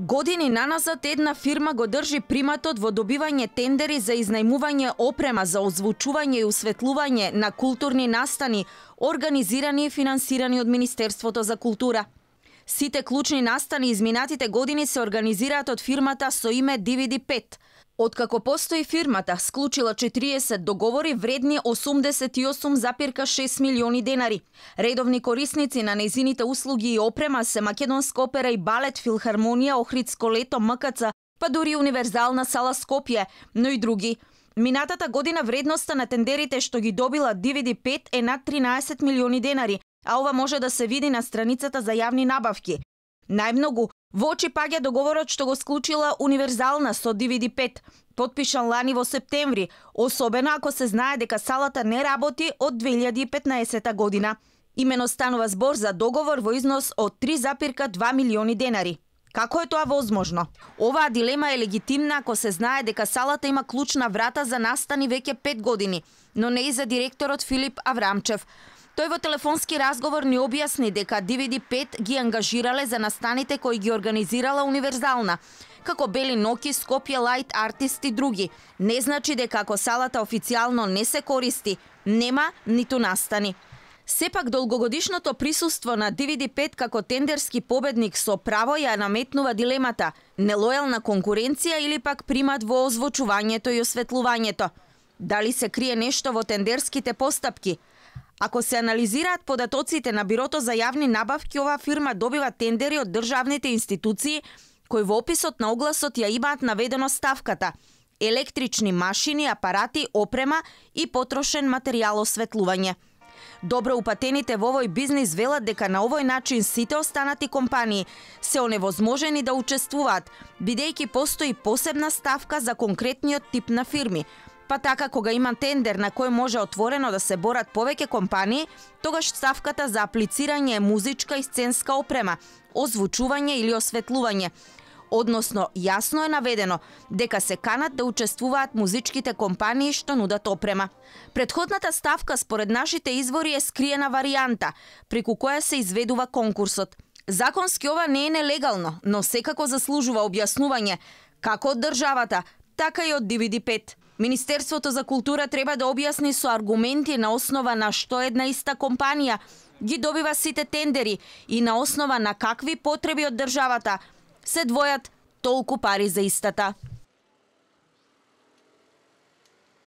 Години наназад една фирма го држи приматот во добивање тендери за изнајмување опрема за озвучување и осветлување на културни настани, организирани и финансирани од Министерството за култура. Сите клучни настани изминатите години се организираат од фирмата со име DVD5. Откако постои фирмата, склучила 40 договори вредни 88,6 милиони денари. Редовни корисници на нејзините услуги и опрема се Македонска опера и балет, Филхармонија, Охридско лето, МКЦ, па дури Универзална сала Скопје, но и други. Минатата година вредноста на тендерите што ги добила DVD5 е над 13 милиони денари, а ова може да се види на страницата за јавни набавки. Најмногу во очи паѓа договорот што го склучила Универзална со DVD5, потпишан лани во септември, особено ако се знае дека салата не работи од 2015 година. Имено станува збор за договор во износ од 3,2 милиони денари. Како е тоа возможно? Оваа дилема е легитимна ако се знае дека салата има клучна врата за настани веќе 5 години, но не и за директорот Филип Аврамчев. Тој во телефонски разговор ни објасни дека DVD5 ги ангажирале за настаните кои ги организирала Универзална, како Бели ноки, Скопје Лајт Артист и други. Не значи дека ако салата официјално не се користи, нема ниту настани. Сепак долгогодишното присуство на DVD5 како тендерски победник со право ја наметнува дилемата: нелојална конкуренција или пак примат во озвучувањето и осветлувањето. Дали се крие нешто во тендерските постапки? Ако се анализираат податоците на Бирото за јавни набавки, оваа фирма добива тендери од државните институции кои во описот на огласот ја имаат наведено ставката: електрични машини, апарати, опрема и потрошен материјал осветлување. Добро упатените во овој бизнис велат дека на овој начин сите останати компании се оневозможени да учествуваат, бидејќи постои посебна ставка за конкретниот тип на фирми. Па така, кога има тендер на кој може отворено да се борат повеќе компании, тогаш ставката за аплицирање е музичка и сценска опрема, озвучување или осветлување. Односно, јасно е наведено дека се канат да учествуваат музичките компании што нудат опрема. Претходната ставка според нашите извори е скриена варијанта, преку која се изведува конкурсот. Законски ова не е нелегално, но секако заслужува објаснување како од државата, така и од DVD5. Министерството за култура треба да објасни со аргументи на основа на што една иста компанија ги добива сите тендери и на основа на какви потреби од државата се двојат толку пари за истата.